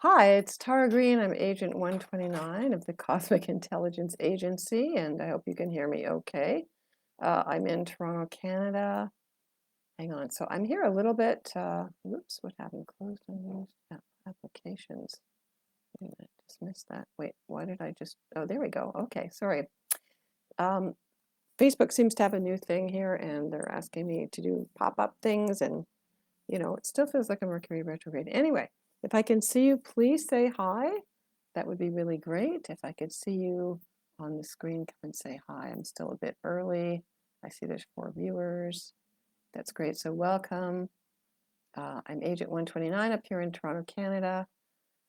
Hi, it's Tara Green. I'm Agent 129 of the Cosmic Intelligence Agency, and I hope you can hear me okay. I'm in Toronto, Canada. Hang on. So I'm here a little bit. Whoops, what happened? Closed unused applications. Wait a minute, just missed that. Wait, why did I just? Oh, there we go. Okay, sorry. Um, Facebook seems to have a new thing here, and they're asking me to do pop-up things, and it still feels like a Mercury retrograde. Anyway, if I can see you, please say hi. That would be really great. If I could see you on the screen, come and say hi. I'm still a bit early. I see there's 4 viewers. That's great. So welcome. I'm Agent 129 up here in Toronto, Canada.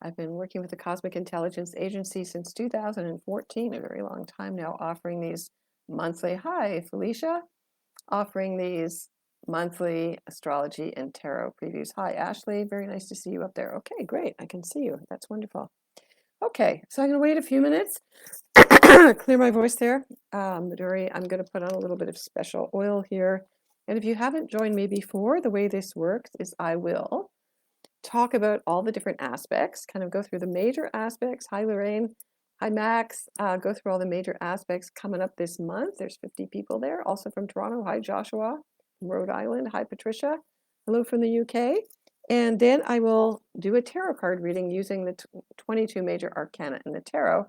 I've been working with the Cosmic Intelligence Agency since 2014, a very long time now, offering these monthly, hi, Felicia, offering these monthly astrology and tarot previews. Hi, Ashley. Very nice to see you up there. Okay, great. I can see you. That's wonderful. Okay, so I'm going to wait a few minutes, clear my voice there. Midori, I'm going to put on a little bit of special oil here. And if you haven't joined me before, the way this works is I will talk about all the different aspects, kind of go through the major aspects. Hi, Lorraine. Hi, Max. Go through all the major aspects coming up this month. There's 50 people there, also from Toronto. Hi, Joshua from Rhode Island. Hi, Patricia. Hello from the UK. And then I will do a tarot card reading using the 22 major arcana in the tarot.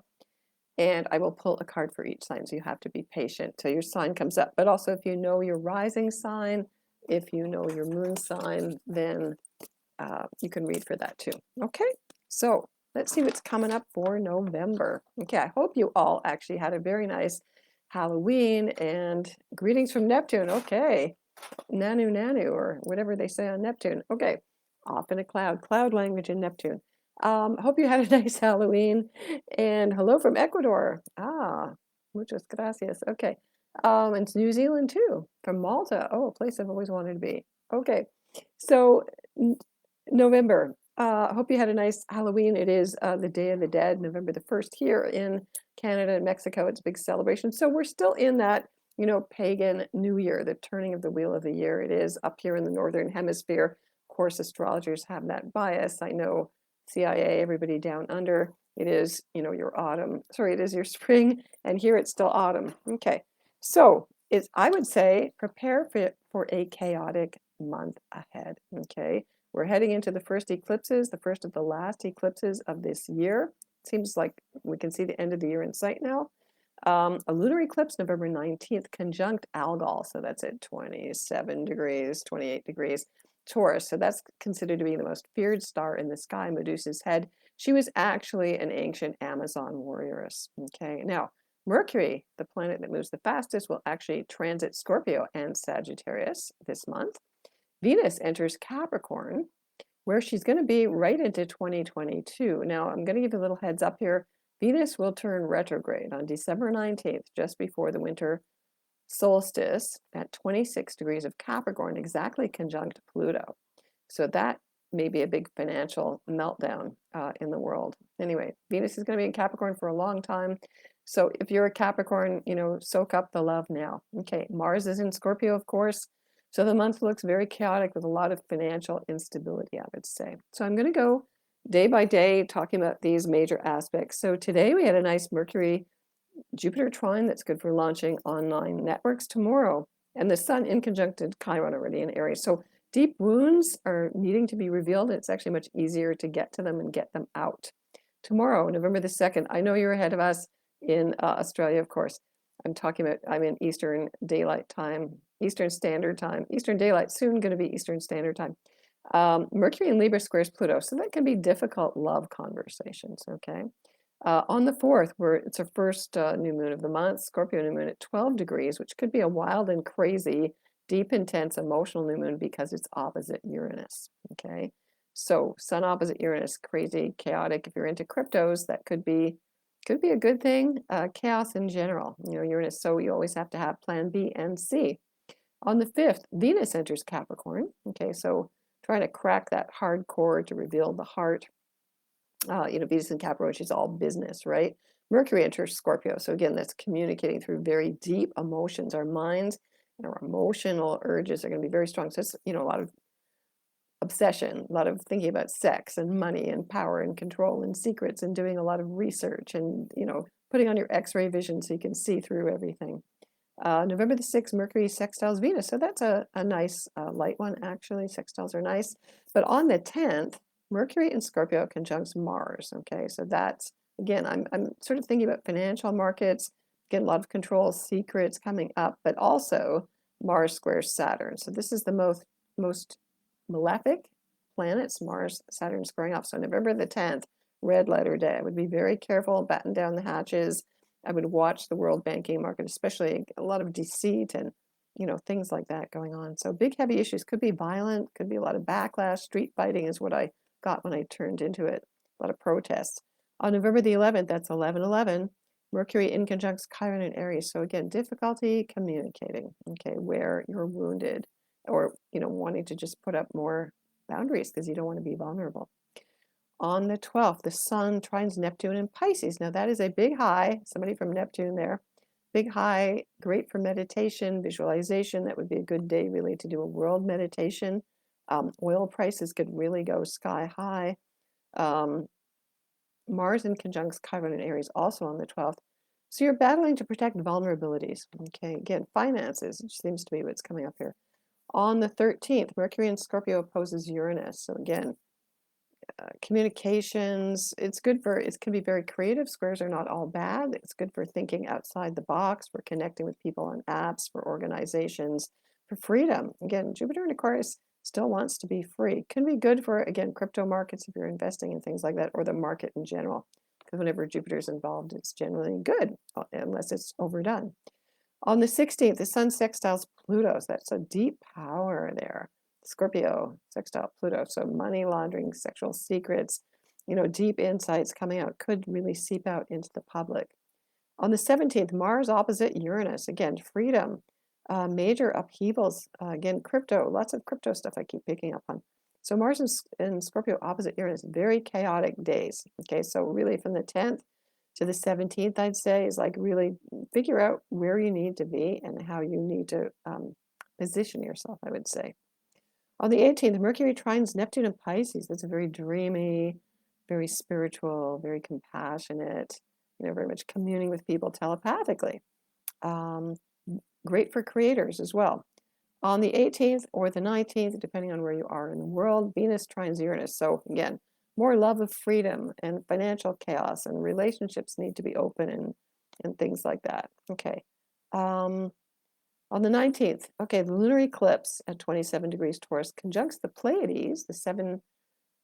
And I will pull a card for each sign. So you have to be patient till your sign comes up. But also, if you know your rising sign, if you know your moon sign, then you can read for that too. Okay, so let's see what's coming up for November. Okay, I hope you all actually had a very nice Halloween and greetings from Neptune. Okay, Nanu Nanu, or whatever they say on Neptune. Okay, off in a cloud language in Neptune. Hope you had a nice Halloween, and hello from Ecuador. Muchas gracias. Okay, and New Zealand too, from Malta. Oh, a place I've always wanted to be. Okay, so November. Hope you had a nice Halloween. It is the Day of the Dead, November the 1st here in Canada and Mexico. It's a big celebration. So we're still in that, pagan New Year, the turning of the wheel of the year. It is up here in the Northern Hemisphere. Of course, astrologers have that bias. I know CIA, everybody down under, it is, your autumn. Sorry, it is your spring, and here it's still autumn. Okay, so I would say prepare for a chaotic month ahead. Okay, we're heading into the first eclipses, the first of the last eclipses of this year. Seems like we can see the end of the year in sight now. A lunar eclipse, November 19th, conjunct Algol. So that's at 27 degrees, 28 degrees Taurus. So that's considered to be the most feared star in the sky, Medusa's head. She was actually an ancient Amazon warrioress. Okay, now Mercury, the planet that moves the fastest, will actually transit Scorpio and Sagittarius this month. Venus enters Capricorn, where she's going to be right into 2022. Now, I'm going to give you a little heads up here. Venus will turn retrograde on December 19th, just before the winter solstice, at 26 degrees of Capricorn, exactly conjunct Pluto. So that may be a big financial meltdown in the world. Anyway, Venus is going to be in Capricorn for a long time. So if you're a Capricorn, soak up the love now. Okay, Mars is in Scorpio, of course. So the month looks very chaotic with a lot of financial instability, I would say. So I'm going to go day by day talking about these major aspects. So today we had a nice Mercury Jupiter trine that's good for launching online networks tomorrow. And the sun in conjuncted Chiron already in Aries. So deep wounds are needing to be revealed. It's actually much easier to get to them and get them out. Tomorrow, November the 2nd, I know you're ahead of us in Australia, of course. I'm in Eastern Daylight Time, Eastern Standard Time, Eastern Daylight, soon going to be Eastern Standard Time. Mercury in Libra squares Pluto, so that can be difficult love conversations, okay? On the 4th, it's our first new moon of the month, Scorpio new moon at 12 degrees, which could be a wild and crazy, deep, intense, emotional new moon because it's opposite Uranus, okay? So sun opposite Uranus, crazy, chaotic. If you're into cryptos, that could be a good thing. Chaos in general, Uranus, so you always have to have plan B and C. On the 5th, Venus enters Capricorn, okay? So trying to crack that hard core to reveal the heart. Venus in Capricorn, she's all business, right? Mercury enters Scorpio. So again, that's communicating through very deep emotions. Our minds and our emotional urges are going to be very strong. So it's, a lot of obsession, a lot of thinking about sex and money and power and control and secrets and doing a lot of research and, putting on your X-ray vision so you can see through everything. November the 6th, Mercury sextiles Venus. So that's a nice light one, actually. Sextiles are nice. But on the 10th, Mercury in Scorpio conjuncts Mars. Okay, so that's, again, I'm sort of thinking about financial markets, again, a lot of control, secrets coming up, but also Mars squares Saturn. So this is the most malefic planets, Mars, Saturn squaring off. So November the 10th, red letter day. I would be very careful, batten down the hatches. I would watch the world banking market, especially a lot of deceit and things like that going on. So big heavy issues could be violent, could be a lot of backlash. Street fighting is what I got when I turned into it. A lot of protests. On November the 11th, that's 11/11, Mercury in conjuncts Chiron and Aries. So again, difficulty communicating, okay, where you're wounded or wanting to just put up more boundaries because you don't want to be vulnerable. On the 12th, the Sun trines Neptune in Pisces. Now that is a big high, somebody from Neptune there. Big high, great for meditation, visualization. That would be a good day really to do a world meditation. Oil prices could really go sky high. Mars in conjuncts Chiron and Aries also on the 12th. So you're battling to protect vulnerabilities. Okay, again, finances, which seems to be what's coming up here. On the 13th, Mercury in Scorpio opposes Uranus. So again, communications, it can be very creative. Squares are not all bad. It's good for thinking outside the box, for connecting with people on apps, for organizations, for freedom. Again, Jupiter in Aquarius still wants to be free. Can be good for, again, crypto markets if you're investing in things like that, or the market in general. Because whenever Jupiter's involved, it's generally good, unless it's overdone. On the 16th, the Sun sextiles Pluto. So that's a deep power there. Scorpio sextile Pluto. So money laundering, sexual secrets, deep insights coming out could really seep out into the public. On the 17th, Mars opposite Uranus. Again, freedom, major upheavals. Again, crypto, lots of crypto stuff I keep picking up on. So Mars in Scorpio opposite Uranus, very chaotic days. Okay, so really from the 10th to the 17th, I'd say, is like really figure out where you need to be and how you need to position yourself, I would say. On the 18th, Mercury trines Neptune in Pisces. That's a very dreamy, very spiritual, very compassionate, very much communing with people telepathically. Great for creators as well. On the 18th or the 19th, depending on where you are in the world, Venus trines Uranus. So again, more love of freedom and financial chaos, and relationships need to be open and things like that. Okay. On the 19th, okay, the lunar eclipse at 27 degrees Taurus conjuncts the Pleiades, the 7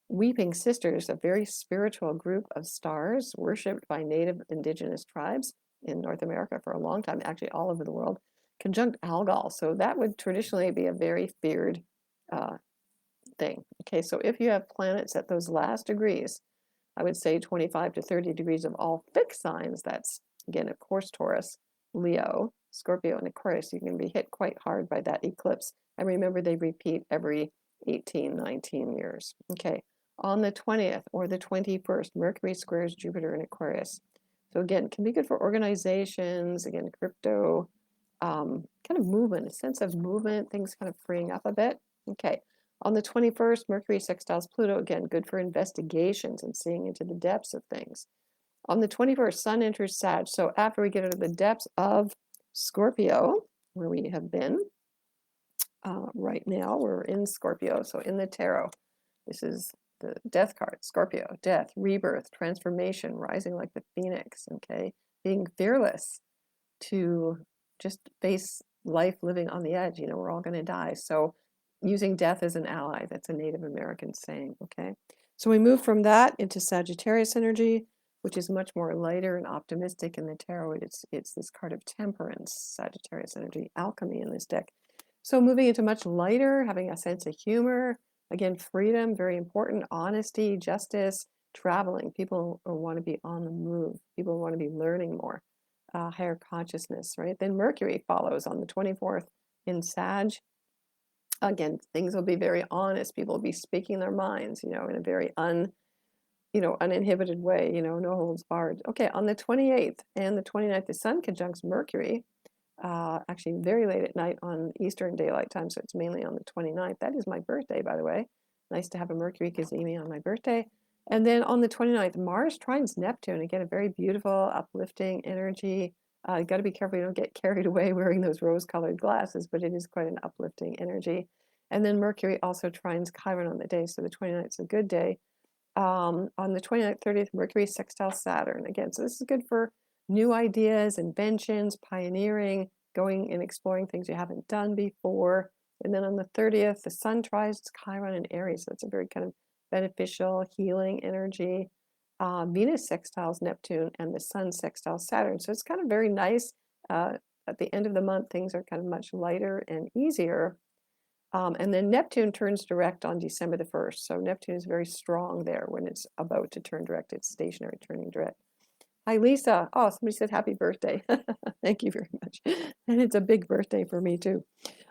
weeping sisters, a very spiritual group of stars worshipped by native indigenous tribes in North America for a long time, actually all over the world, conjunct Algol. So that would traditionally be a very feared thing. Okay, so if you have planets at those last degrees, I would say 25 to 30 degrees of all fixed signs, that's, again, of course, Taurus, Leo, Scorpio, and Aquarius, you can be hit quite hard by that eclipse. And remember, they repeat every 18, 19 years. Okay, on the 20th or the 21st, Mercury squares Jupiter in Aquarius. So again, can be good for organizations, again, crypto, kind of movement, a sense of movement, things kind of freeing up a bit. Okay, on the 21st, Mercury sextiles Pluto, again, good for investigations and seeing into the depths of things. On the 21st, Sun enters Sag. So after we get into the depths of Scorpio, where we have been, right now we're in Scorpio. So in the tarot, this is the death card, Scorpio, death, rebirth, transformation, rising like the phoenix, okay? Being fearless to just face life living on the edge. We're all going to die. So using death as an ally, that's a Native American saying, okay? So we move from that into Sagittarius energy, which is much more lighter and optimistic in the tarot. It's this card of temperance, Sagittarius energy, alchemy in this deck. So moving into much lighter, having a sense of humor, again, freedom, very important, honesty, justice, traveling. People want to be on the move. People want to be learning more, higher consciousness, right? Then Mercury follows on the 24th in Sag. Again, things will be very honest. People will be speaking their minds, in a very uninhibited way, no holds barred. Okay, on the 28th and the 29th, the Sun conjuncts Mercury, actually very late at night on Eastern Daylight Time, so it's mainly on the 29th. That is my birthday, by the way. Nice to have a Mercury gazemi on my birthday. And then on the 29th, Mars trines Neptune. Again, a very beautiful, uplifting energy. You got to be careful you don't get carried away wearing those rose-colored glasses, but it is quite an uplifting energy. And then Mercury also trines Chiron on the day, so the 29th is a good day. On the 29th, 30th, Mercury sextile Saturn again. So this is good for new ideas, inventions, pioneering, going and exploring things you haven't done before. And then on the 30th, the Sun trines Chiron in Aries. So it's a very kind of beneficial, healing energy. Venus sextiles Neptune and the Sun sextiles Saturn. So it's kind of very nice. At the end of the month, things are kind of much lighter and easier. And then Neptune turns direct on December the 1st. So Neptune is very strong there when it's about to turn direct. It's stationary, turning direct. Hi, Lisa. Oh, somebody said happy birthday. Thank you very much. And it's a big birthday for me too.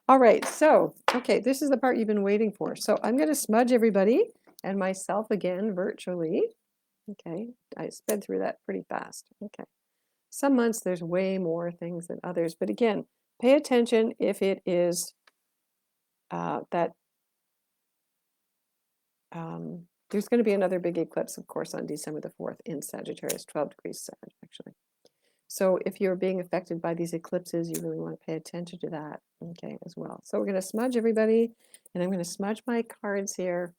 All right, so, okay, this is the part you've been waiting for. So I'm going to smudge everybody and myself again virtually. Okay, I sped through that pretty fast. Okay. Some months there's way more things than others, but again, pay attention if it is that there's going to be another big eclipse, of course, on December the 4th in Sagittarius, 12 degrees Sag, actually. So if you're being affected by these eclipses, you really want to pay attention to that, okay, as well. So we're going to smudge everybody, and I'm going to smudge my cards here,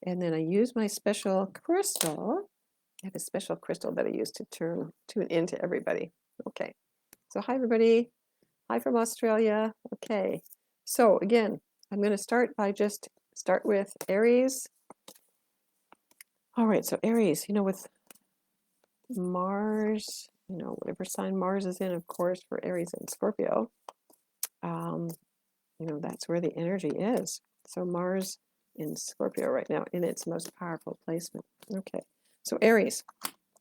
and then I use my special crystal. I have a special crystal that I use to tune into everybody. Okay, so hi, everybody. Hi from Australia. Okay, so again, I'm going to start with Aries. All right, so Aries, with Mars, whatever sign Mars is in, of course, for Aries and Scorpio, that's where the energy is. So Mars in Scorpio right now in its most powerful placement. Okay, so Aries.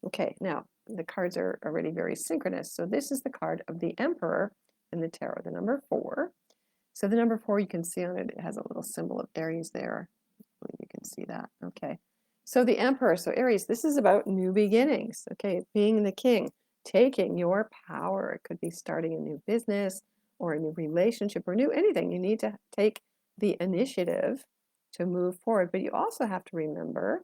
Okay, now the cards are already very synchronous. So this is the card of the Emperor in the tarot, the number 4. So the number 4, you can see on it, it has a little symbol of Aries there. You can see that. Okay. So the Emperor, so Aries, this is about new beginnings. Okay, being the king, taking your power. It could be starting a new business or a new relationship or new anything. You need to take the initiative to move forward. But you also have to remember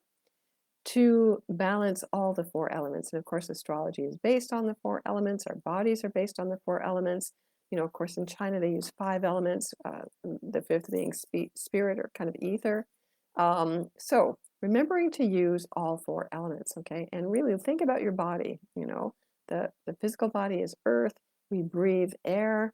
to balance all the 4 elements. And of course, astrology is based on the 4 elements. Our bodies are based on the 4 elements. Of course, in China, they use 5 elements, the 5th being spirit or kind of ether. So remembering to use all 4 elements, okay? And really think about your body, the physical body is earth, we breathe air,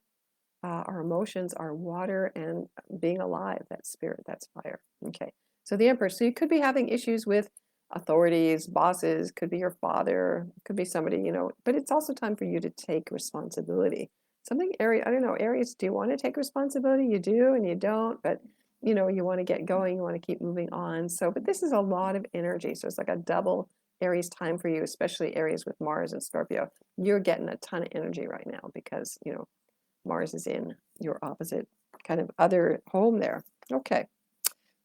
our emotions are water, and being alive, that's spirit, that's fire, okay? So the Emperor, so you could be having issues with authorities, bosses, could be your father, could be somebody, but it's also time for you to take responsibility. Something Aries, I don't know, Aries, do you want to take responsibility? You do and you don't, but you want to get going, you want to keep moving on. So, but this is a lot of energy. So it's like a double Aries time for you, especially Aries with Mars and Scorpio. You're getting a ton of energy right now because, Mars is in your opposite kind of other home there. Okay.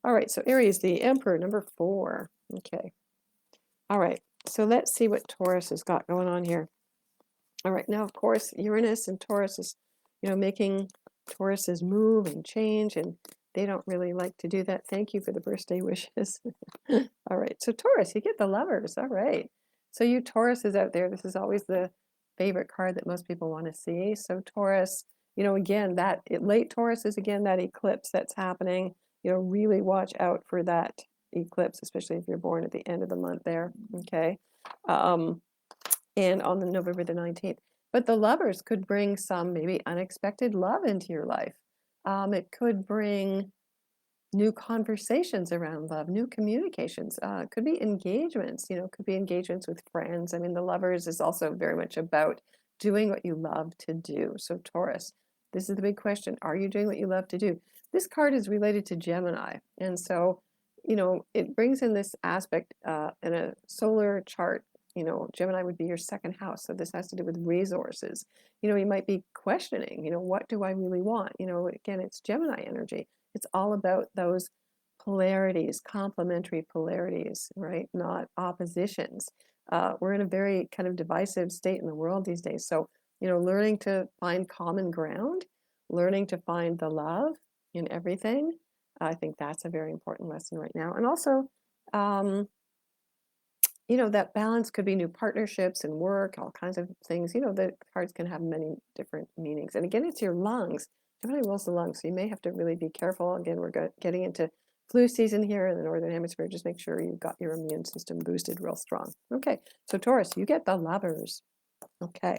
All right. So Aries, the Emperor, number 4. Okay. All right. So let's see what Taurus has got going on here. All right. Now, of course, Uranus and Taurus is, making Tauruses move and change, and they don't really like to do that. Thank you for the birthday wishes. All right. So Taurus, you get the Lovers. All right. So you Tauruses out there, this is always the favorite card that most people want to see. So Taurus, again, late Taurus is again that eclipse that's happening. Really watch out for that eclipse, especially if you're born at the end of the month there. Okay. And on the November the 19th. But the Lovers could bring some maybe unexpected love into your life. It could bring new conversations around love, new communications. Could be engagements, could be engagements with friends. I mean, the Lovers is also very much about doing what you love to do. So Taurus, this is the big question. Are you doing what you love to do? This card is related to Gemini. And so, it brings in this aspect in a solar chart. Gemini would be your 2nd house. So this has to do with resources. You might be questioning, what do I really want? Again, it's Gemini energy. It's all about those polarities, complementary polarities, right? Not oppositions. We're in a very kind of divisive state in the world these days. So, learning to find common ground, learning to find the love in everything, I think that's a very important lesson right now. And also, um, that balance could be new partnerships and work, all kinds of things. The cards can have many different meanings. And again, it's your lungs. Gemini rules the lungs, so you may have to really be careful. Again, we're getting into flu season here in the Northern Hemisphere. Just make sure you've got your immune system boosted real strong. Okay, so Taurus, you get the Lovers. Okay.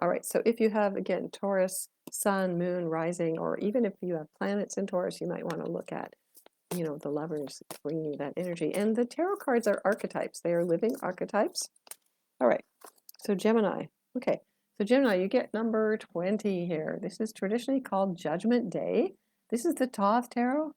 All right, so if you have, again, Taurus, Sun, Moon, Rising, or even if you have planets in Taurus, you might want to look at the Lovers bringing you that energy. And the tarot cards are archetypes. They are living archetypes. All right, so Gemini. Okay, so Gemini, you get number 20 here. This is traditionally called Judgment Day. This is the Thoth Tarot,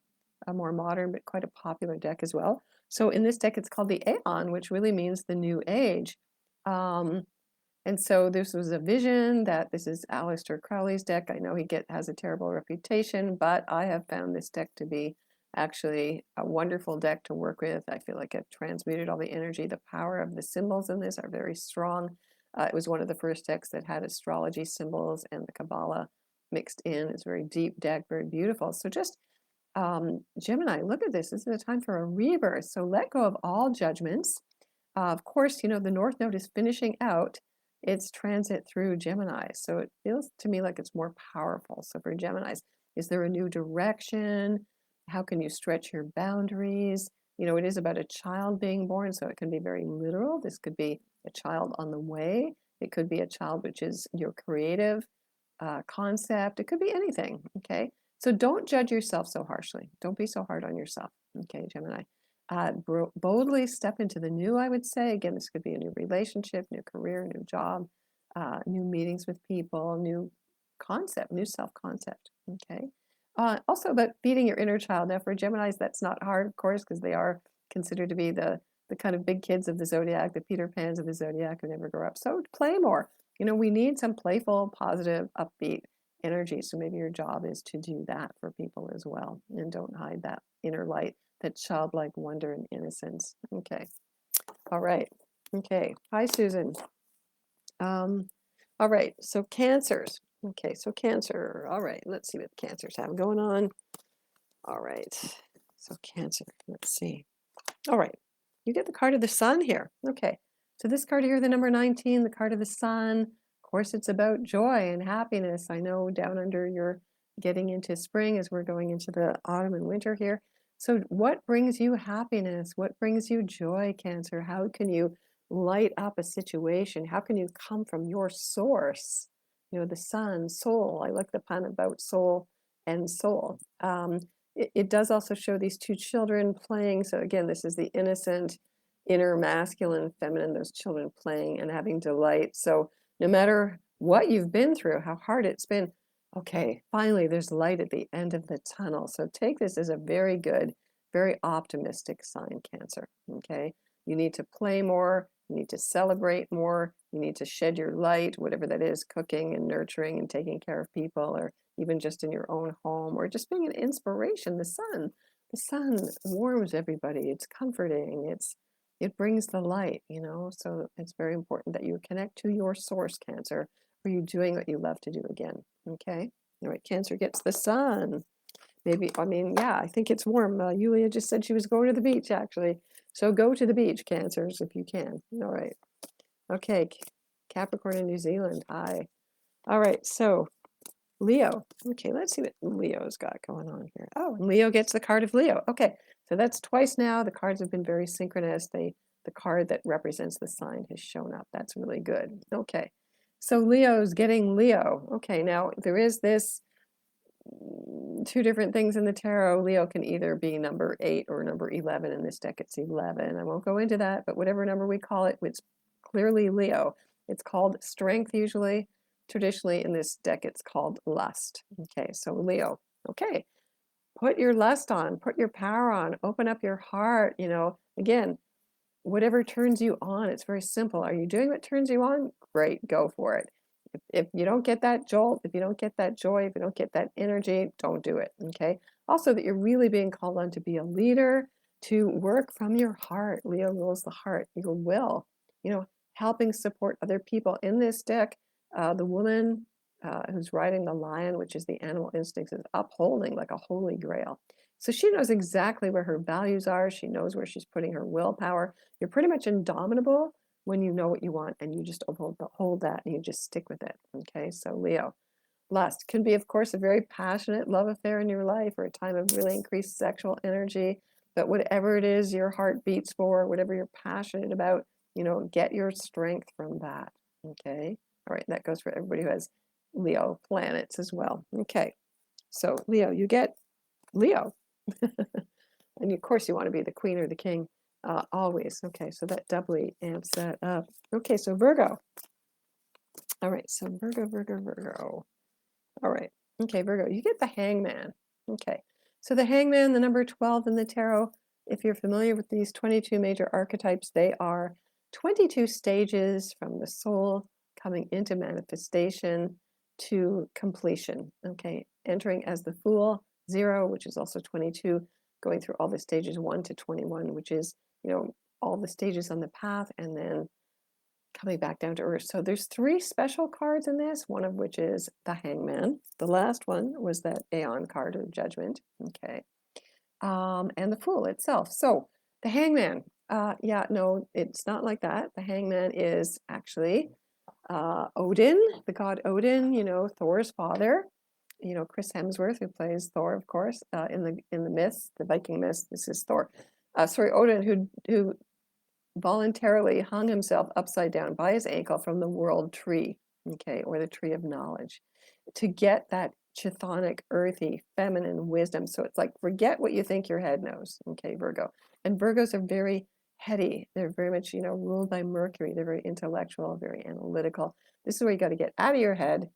a more modern but quite a popular deck as well. So in this deck, it's called the Aeon, which really means the new age. And so this was a vision that this is Aleister Crowley's deck. I know he has a terrible reputation, but I have found this deck to be actually a wonderful deck to work with. I feel like it transmuted all the energy. The power of the symbols in this are very strong. It was one of the first decks that had astrology symbols and the Kabbalah mixed in. It's a very deep deck, very beautiful. So just Gemini, look at this. This is a time for a rebirth. So let go of all judgments. Of course, the North Node is finishing out its transit through Gemini. So it feels to me like it's more powerful. So for Geminis, is there a new direction? How can you stretch your boundaries? It is about a child being born, so it can be very literal. This could be a child on the way. It could be a child which is your creative concept. It could be anything, okay? So don't judge yourself so harshly. Don't be so hard on yourself, okay, Gemini? Boldly step into the new, I would say. Again, this could be a new relationship, new career, new job, new meetings with people, new concept, new self-concept, okay? Also about feeding your inner child. Now for Geminis, that's not hard, of course, because they are considered to be the kind of big kids of the zodiac, the Peter Pans of the zodiac who never grow up. So play more. We need some playful, positive, upbeat energy. So maybe your job is to do that for people as well. And don't hide that inner light, that childlike wonder and innocence. Okay. All right. Okay. Hi, Susan. All right. So Cancers. Okay. So Cancer. All right. Let's see what Cancers have going on. All right. So Cancer. Let's see. All right. You get the card of the Sun here. Okay. So this card here, the number 19, the card of the Sun. Of course, it's about joy and happiness. I know down under you're getting into spring as we're going into the autumn and winter here. So what brings you happiness? What brings you joy, Cancer? How can you light up a situation? How can you come from your source? The sun, soul. I like the pun about soul and soul. It does also show these two children playing. So again, this is the innocent, inner masculine, feminine, those children playing and having delight. So no matter what you've been through, how hard it's been, okay, finally there's light at the end of the tunnel. So take this as a very good, very optimistic sign, Cancer, okay? You need to play more, you need to celebrate more, you need to shed your light, whatever that is, cooking and nurturing and taking care of people, or even just in your own home, or just being an inspiration. The sun warms everybody. It's comforting. It brings the light, so it's very important that you connect to your source, Cancer. Are you doing what you love to do again? Okay. All right. Cancer gets the sun. Maybe, yeah, I think it's warm. Yulia just said she was going to the beach, actually. So go to the beach, Cancers, if you can. All right. Okay. Capricorn in New Zealand. Hi. All right. So Leo. Okay, let's see what Leo's got going on here. Oh, and Leo gets the card of Leo. Okay, so that's twice now. The cards have been very synchronous. The card that represents the sign has shown up. That's really good. Okay, so Leo's getting Leo. Okay, now there is this two different things in the tarot. Leo can either be number 8 or number 11. In this deck, it's 11. I won't go into that, but whatever number we call it, it's clearly Leo. It's called strength usually. Traditionally in this deck, it's called lust. Okay, so Leo. Okay, put your lust on, put your power on, open up your heart. Again, whatever turns you on, it's very simple. Are you doing what turns you on? Great, go for it. If you don't get that jolt, if you don't get that joy, if you don't get that energy, don't do it, okay? Also, that you're really being called on to be a leader, to work from your heart. Leo rules the heart, your will, helping support other people. In this deck, the woman who's riding the lion, which is the animal instincts, is upholding like a holy grail. So she knows exactly where her values are. She knows where she's putting her willpower. You're pretty much indomitable when you know what you want and you just hold that and you just stick with it. Okay, so Leo. Lust can be, of course, a very passionate love affair in your life or a time of really increased sexual energy. But whatever it is your heart beats for, whatever you're passionate about, get your strength from that. Okay. All right. That goes for everybody who has Leo planets as well. Okay. So, Leo, you get Leo. And of course, you want to be the queen or the king always. Okay. So that doubly amps that up. Okay. So, Virgo. All right. So, Virgo. All right. Okay, Virgo, you get the hangman. Okay. So the hangman, the number 12 in the tarot, if you're familiar with these 22 major archetypes, they are 22 stages from the soul coming into manifestation to completion. Okay. Entering as the Fool, 0, which is also 22, going through all the stages 1 to 21, which is, all the stages on the path, and then coming back down to earth. So there's 3 special cards in this, one of which is the hangman. The last one was that Aeon card or judgment. Okay. And the Fool itself. So the hangman, yeah, no, it's not like that. The hangman is actually Odin, the god Odin, Thor's father. Chris Hemsworth, who plays Thor, of course, in the myths, the Viking myths. This is Thor. Sorry, Odin, who voluntarily hung himself upside down by his ankle from the world tree, okay, or the tree of knowledge, to get that chthonic, earthy, feminine wisdom. So it's like, forget what you think your head knows, okay, Virgo. And Virgos are very heady. They're very much, ruled by Mercury. They're very intellectual, very analytical. This is where you got to get out of your head.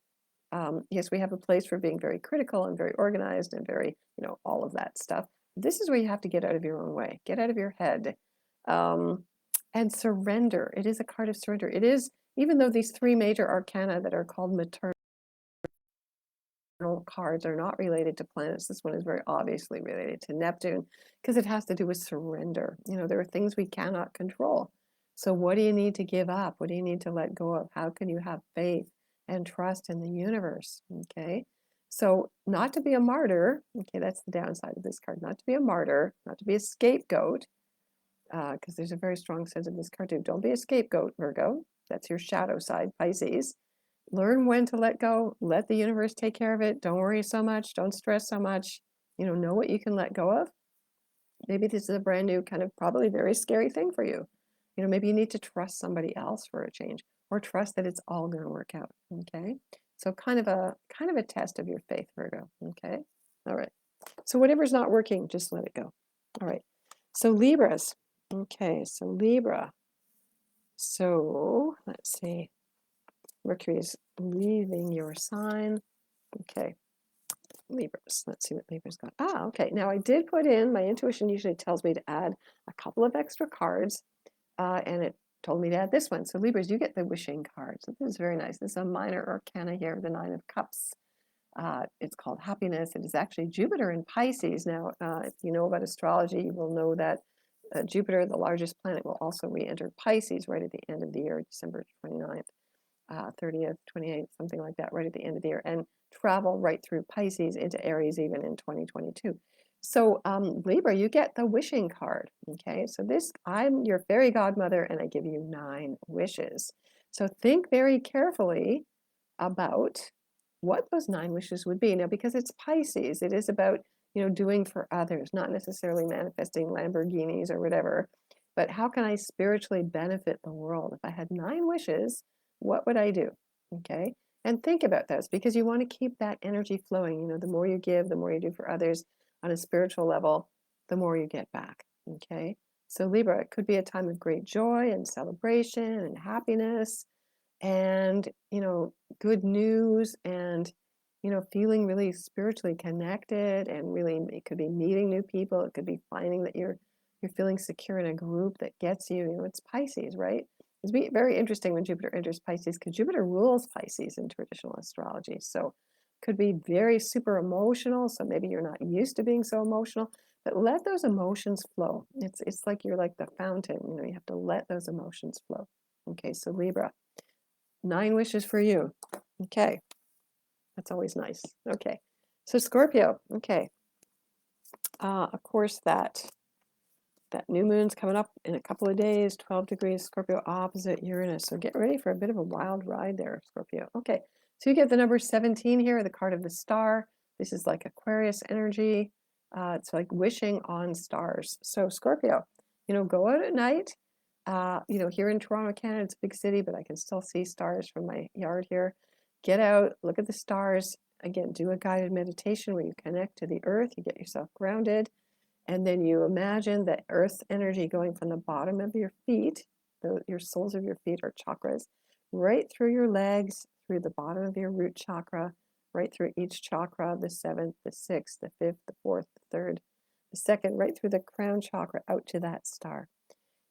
Yes, we have a place for being very critical and very organized and very, all of that stuff. This is where you have to get out of your own way, get out of your head. And surrender. It is a card of surrender. It is, even though these 3 major arcana that are called maternal cards are not related to planets, this one is very obviously related to Neptune because it has to do with surrender. There are things we cannot control. So what do you need to give up? What do you need to let go of? How can you have faith and trust in the universe? Okay. So not to be a martyr. Okay, that's the downside of this card. Not to be a martyr, not to be a scapegoat, because there's a very strong sense of this card too. Don't be a scapegoat, Virgo. That's your shadow side, Pisces. Learn when to let go. Let the universe take care of it. Don't worry so much. Don't stress so much. Know what you can let go of. Maybe this is a brand new kind of probably very scary thing for you. Maybe you need to trust somebody else for a change, or trust that it's all going to work out. Okay. So kind of a test of your faith, Virgo. Okay. All right. So whatever's not working, just let it go. All right. So Libras. Okay, so Libra. So let's see. Mercury is leaving your sign. Okay, Libras. Let's see what Libras got. Okay. Now I did put in, my intuition usually tells me to add a couple of extra cards, and it told me to add this one. So Libras, you get the wishing card. So this is very nice. This is a minor arcana here, the 9 of Cups. It's called happiness. It is actually Jupiter in Pisces. Now, if you know about astrology, you will know that Jupiter, the largest planet, will also re-enter Pisces right at the end of the year, December 29th, 30th, 28th, something like that, right at the end of the year, and travel right through Pisces into Aries even in 2022. So Libra, you get the wishing card, okay? So I'm your fairy godmother, and I give you 9 wishes. So think very carefully about what those 9 wishes would be. Now, because it's Pisces, it is about, doing for others, not necessarily manifesting Lamborghinis or whatever, but how can I spiritually benefit the world? If I had 9 wishes, what would I do? Okay. And think about those, because you want to keep that energy flowing. The more you give, the more you do for others on a spiritual level, the more you get back. Okay. So Libra, it could be a time of great joy and celebration and happiness, and good news, and feeling really spiritually connected, and really it could be meeting new people. It could be finding that you're feeling secure in a group that gets you. It's Pisces, right? It's very interesting when Jupiter enters Pisces, because Jupiter rules Pisces in traditional astrology. So could be very super emotional. So maybe you're not used to being so emotional, but let those emotions flow. It's like you're like the fountain. You have to let those emotions flow. Okay, so Libra. 9 wishes for you. Okay. That's always nice. Okay. So Scorpio. Okay. Of course, that new moon's coming up in a couple of days, 12 degrees Scorpio opposite Uranus. So get ready for a bit of a wild ride there, Scorpio. Okay, so you get the number 17 here, the card of the star. This is like Aquarius energy. It's like wishing on stars. So Scorpio, go out at night. Here in Toronto, Canada, it's a big city, but I can still see stars from my yard here. Get out, look at the stars. Again, do a guided meditation where you connect to the earth, you get yourself grounded. And then you imagine the earth energy going from the bottom of your feet, your soles of your feet are chakras, right through your legs, through the bottom of your root chakra, right through each chakra, the seventh, the sixth, the fifth, the fourth, the third, the second, right through the crown chakra out to that star.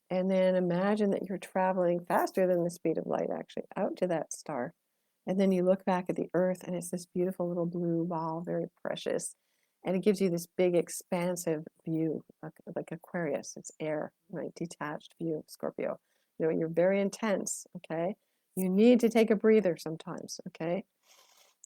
And then imagine that you're traveling faster than the speed of light, actually, out to that star. And then you look back at the earth, and it's this beautiful little blue ball, very precious. And it gives you this big, expansive view, like Aquarius. It's air, right? Detached view, Scorpio. You're very intense, okay? You need to take a breather sometimes, okay?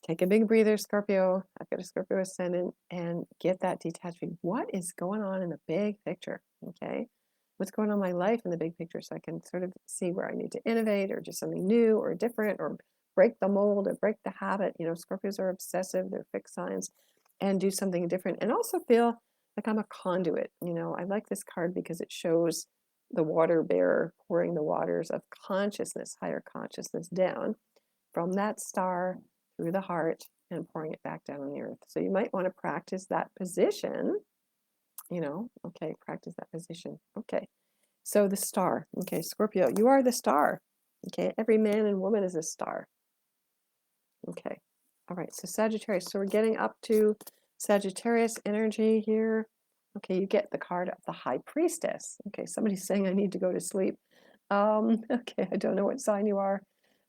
Take a big breather, Scorpio. I've got a Scorpio ascendant, and get that detached view. What is going on in the big picture, okay? What's going on in my life in the big picture, so I can sort of see where I need to innovate or just something new or different or break the mold or break the habit. Scorpios are obsessive, they're fixed signs, and do something different. And also feel like I'm a conduit. I like this card because it shows the water bearer pouring the waters of consciousness, higher consciousness down from that star through the heart and pouring it back down on the earth. So you might want to practice that position. Okay, practice that position. Okay, so the star. Okay, Scorpio, you are the star. Okay, every man and woman is a star. Okay, all right, so Sagittarius. So we're getting up to Sagittarius energy here. Okay, you get the card of the High Priestess. Okay, somebody's saying I need to go to sleep. Okay, I don't know what sign you are.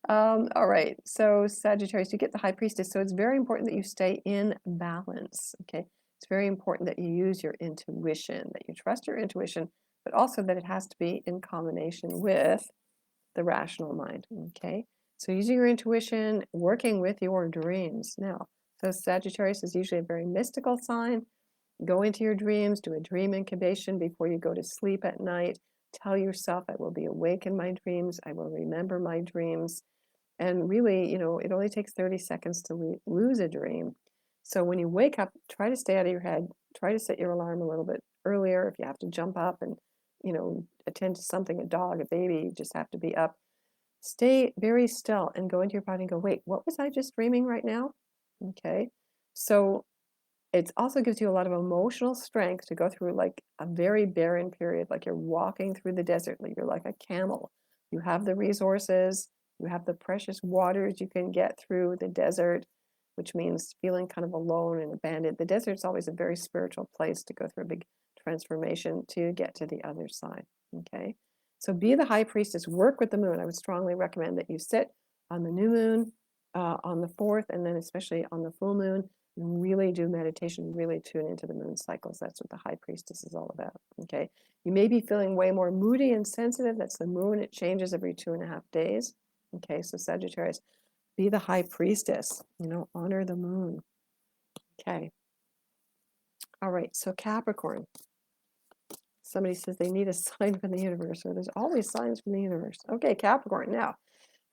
All right, so Sagittarius, you get the High Priestess. So it's very important that you stay in balance. Okay, it's very important that you use your intuition, that you trust your intuition, but also that it has to be in combination with the rational mind. Okay, so using your intuition, working with your dreams. Now, so Sagittarius is usually a very mystical sign. Go into your dreams, do a dream incubation before you go to sleep at night. Tell yourself, I will be awake in my dreams. I will remember my dreams. And really, it only takes 30 seconds to lose a dream. So when you wake up, try to stay out of your head. Try to set your alarm a little bit earlier. If you have to jump up and, attend to something, a dog, a baby, you just have to be up. Stay very still and go into your body and go, wait, what was I just dreaming right now? Okay. So it also gives you a lot of emotional strength to go through like a very barren period, like you're walking through the desert, like you're like a camel. You have the resources, you have the precious waters you can get through the desert, which means feeling kind of alone and abandoned. The desert's always a very spiritual place to go through a big transformation to get to the other side. Okay, so be the high priestess, work with the moon. I would strongly recommend that you sit on the new moon, on the 4th, and then especially on the full moon. Really do meditation, really tune into the moon cycles. That's what the high priestess is all about. Okay, you may be feeling way more moody and sensitive. That's the moon. It changes every 2.5 days. Okay, so Sagittarius, be the high priestess, honor the moon. Okay, all right, so Capricorn. Somebody says they need a sign from the universe, or there's always signs from the universe. Okay, Capricorn. Now,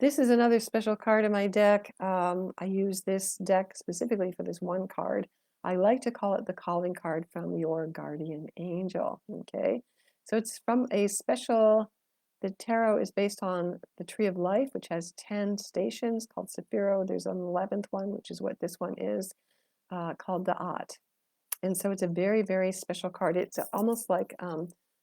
this is another special card in my deck. I use this deck specifically for this one card. I like to call it the calling card from your guardian angel. Okay, so it's from a special. The tarot is based on the Tree of Life, which has 10 stations called Sephiro. There's an 11th one, which is what this one is, called the At. And so it's a very, very special card. It's almost like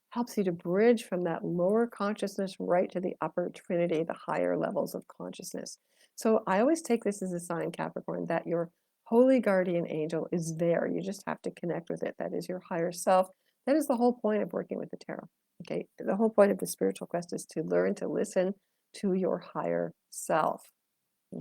helps you to bridge from that lower consciousness right to the upper trinity, the higher levels of consciousness. So I always take this as a sign, Capricorn, that your holy guardian angel is there. You just have to connect with it. That is your higher self. That is the whole point of working with the tarot. Okay, the whole point of the spiritual quest is to learn to listen to your higher self.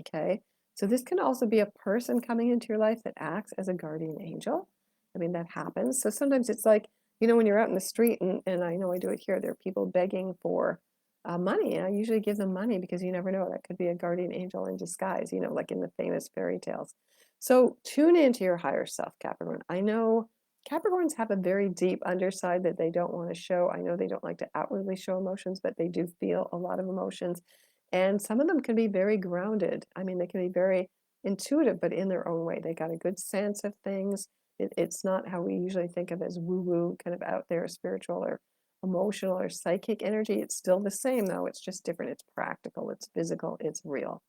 Okay, so this can also be a person coming into your life that acts as a guardian angel. I mean, that happens. So sometimes it's like, when you're out in the street, and I know I do it here, there are people begging for money. And I usually give them money because you never know. That could be a guardian angel in disguise, like in the famous fairy tales. So tune into your higher self, Capricorn. I know Capricorns have a very deep underside that they don't want to show. I know they don't like to outwardly show emotions, but they do feel a lot of emotions. And some of them can be very grounded. I mean, they can be very intuitive, but in their own way. They got a good sense of things. It's not how we usually think of as woo-woo, kind of out there, spiritual or emotional or psychic energy. It's still the same, though. It's just different. It's practical, it's physical, it's real.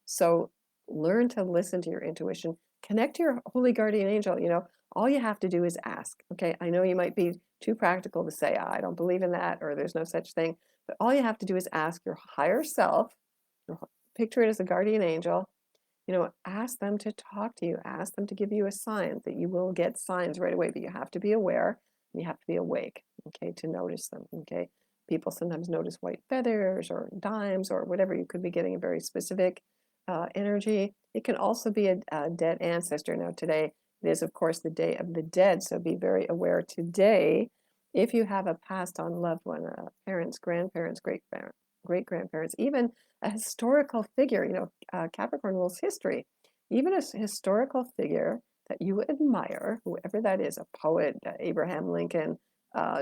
So learn to listen to your intuition. Connect to your holy guardian angel. All you have to do is ask. Okay, I know you might be too practical to say, I don't believe in that, or there's no such thing, but all you have to do is ask your higher self, picture it as a guardian angel, ask them to talk to you, ask them to give you a sign. That you will get signs right away, but you have to be aware and you have to be awake, okay, to notice them, okay? People sometimes notice white feathers or dimes or whatever. You could be getting a very specific energy. It can also be a dead ancestor. Now, today it is, of course, the Day of the Dead, so be very aware today if you have a passed on loved one, parents, grandparents, great-grandparents, even a historical figure. Capricorn rules history. Even a historical figure that you admire, whoever that is, a poet, Abraham Lincoln,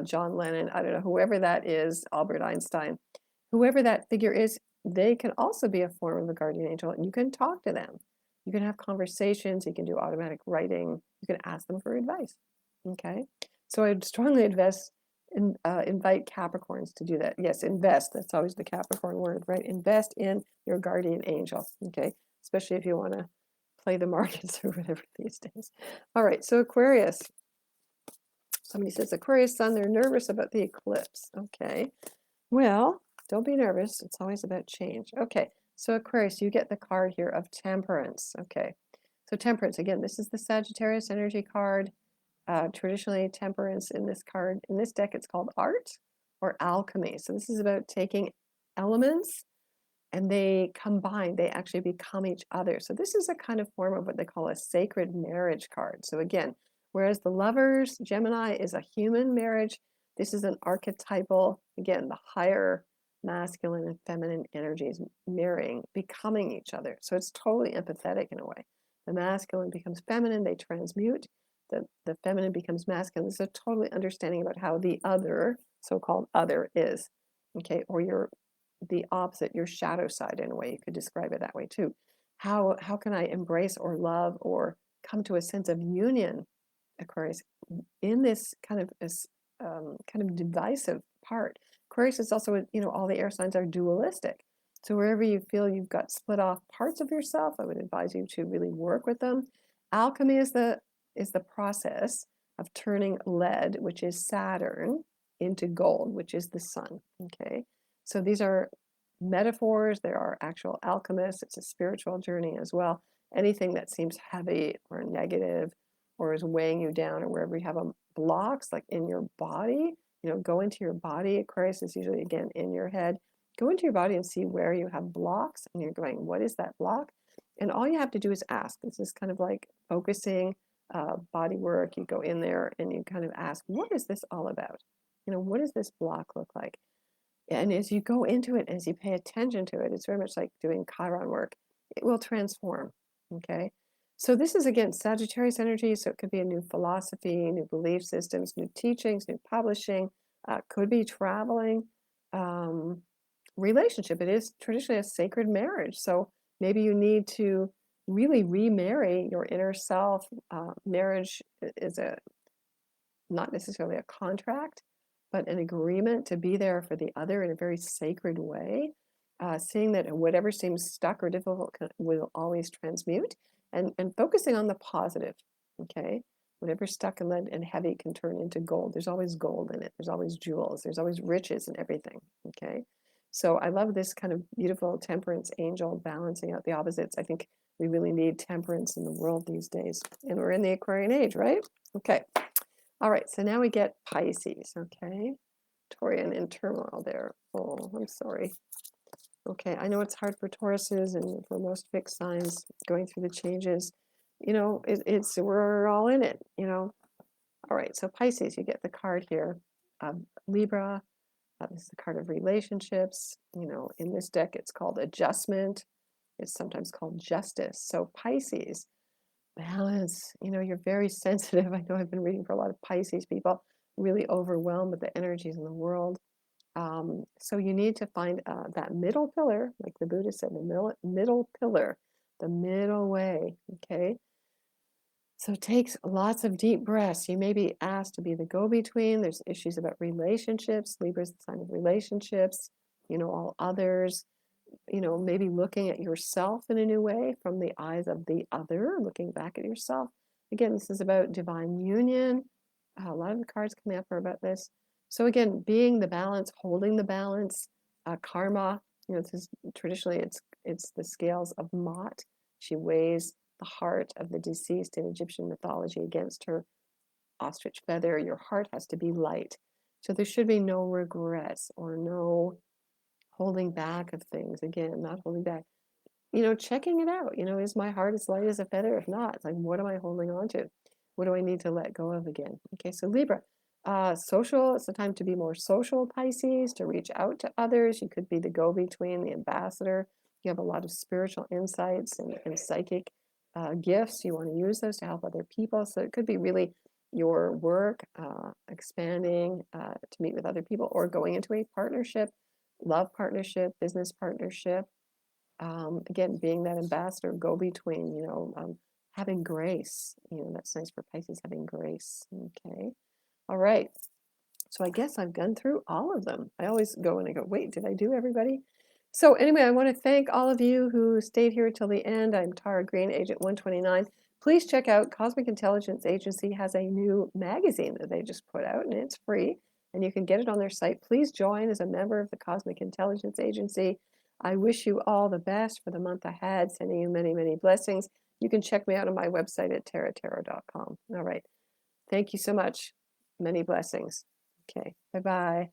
John Lennon, I don't know, whoever that is, Albert Einstein, whoever that figure is, they can also be a form of a guardian angel, and you can talk to them. You can have conversations, you can do automatic writing, you can ask them for advice, okay? So I'd strongly invite Capricorns to do that. Yes, invest, that's always the Capricorn word, right? Invest in your guardian angel, okay? Especially if you want to play the markets or whatever these days. All right, so Aquarius. Somebody says, Aquarius sun, they're nervous about the eclipse. Okay, well, don't be nervous. It's always about change. Okay, so Aquarius, you get the card here of Temperance. Okay, so Temperance, again, this is the Sagittarius energy card. Traditionally, Temperance in this card, in this deck, it's called art or alchemy. So this is about taking elements and they combine, they actually become each other. So this is a kind of form of what they call a sacred marriage card. So again, whereas the Lovers, Gemini, is a human marriage, this is an archetypal, again, the higher masculine and feminine energies marrying, becoming each other. So it's totally empathetic in a way. The masculine becomes feminine, they transmute. The feminine becomes masculine. This is a totally understanding about how the other, so-called other, is. Okay, or the opposite, your shadow side, in a way. You could describe it that way too. How can I embrace or love or come to a sense of union, Aquarius, in this kind of divisive part? Aquarius is also, all the air signs are dualistic. So wherever you feel you've got split off parts of yourself, I would advise you to really work with them. Alchemy is the process of turning lead, which is Saturn, into gold, which is the sun. Okay. So these are metaphors, there are actual alchemists, it's a spiritual journey as well. Anything that seems heavy or negative or is weighing you down, or wherever you have blocks, like in your body, go into your body. Aquarius is usually, again, in your head. Go into your body and see where you have blocks, and you're going, what is that block? And all you have to do is ask. This is kind of like focusing, body work. You go in there and you kind of ask, what is this all about? What does this block look like? And as you go into it, as you pay attention to it, it's very much like doing Chiron work. It will transform, okay? So this is, again, Sagittarius energy, so it could be a new philosophy, new belief systems, new teachings, new publishing, could be traveling, relationship. It is traditionally a sacred marriage, so maybe you need to really remarry your inner self. Marriage is not necessarily a contract, but an agreement to be there for the other in a very sacred way, seeing that whatever seems stuck or difficult will always transmute, and focusing on the positive, okay? Whatever's stuck and lead and heavy can turn into gold. There's always gold in it. There's always jewels. There's always riches in everything, okay? So I love this kind of beautiful temperance angel balancing out the opposites. I think we really need temperance in the world these days. And we're in the Aquarian age, right? Okay. All right, so now we get Pisces, okay? Taurian in turmoil there. Oh, I'm sorry. Okay, I know it's hard for Tauruses and for most fixed signs going through the changes. We're all in it, All right, so Pisces, you get the card here. Libra, this is the card of relationships. In this deck, it's called adjustment. It's sometimes called justice. So Pisces, balance. You know, you're very sensitive. I know I've been reading for a lot of Pisces people, really overwhelmed with the energies in the world. So you need to find that middle pillar, like the Buddha said, the middle pillar, the middle way. Okay. So it takes lots of deep breaths. You may be asked to be the go-between. There's issues about relationships. Libra's the sign of relationships, all others, maybe looking at yourself in a new way from the eyes of the other, looking back at yourself. Again, this is about divine union. A lot of the cards coming up are about this. So again, being the balance, holding the balance, karma. This is traditionally it's the scales of Maat. She weighs the heart of the deceased in Egyptian mythology against her ostrich feather. Your heart has to be light. So there should be no regrets or no holding back of things. Again, not holding back. Checking it out. Is my heart as light as a feather? If not, it's like, what am I holding on to? What do I need to let go of again? Okay, so Libra, social, it's the time to be more social, Pisces, to reach out to others. You could be the go-between, the ambassador. You have a lot of spiritual insights and psychic gifts. You want to use those to help other people. So it could be really your work, expanding to meet with other people, or going into a partnership, love partnership, business partnership. Again, being that ambassador, go between, having grace, that's nice for Pisces, having grace. Okay. All right. So I guess I've gone through all of them. I always go and I go, wait, did I do everybody? So anyway, I want to thank all of you who stayed here till the end. I'm Tara Green, Agent 129. Please check out Cosmic Intelligence Agency has a new magazine that they just put out, and it's free, and you can get it on their site. Please join as a member of the Cosmic Intelligence Agency. I wish you all the best for the month ahead, sending you many, many blessings. You can check me out on my website at taratarot.com. All right. Thank you so much. Many blessings. Okay. Bye-bye.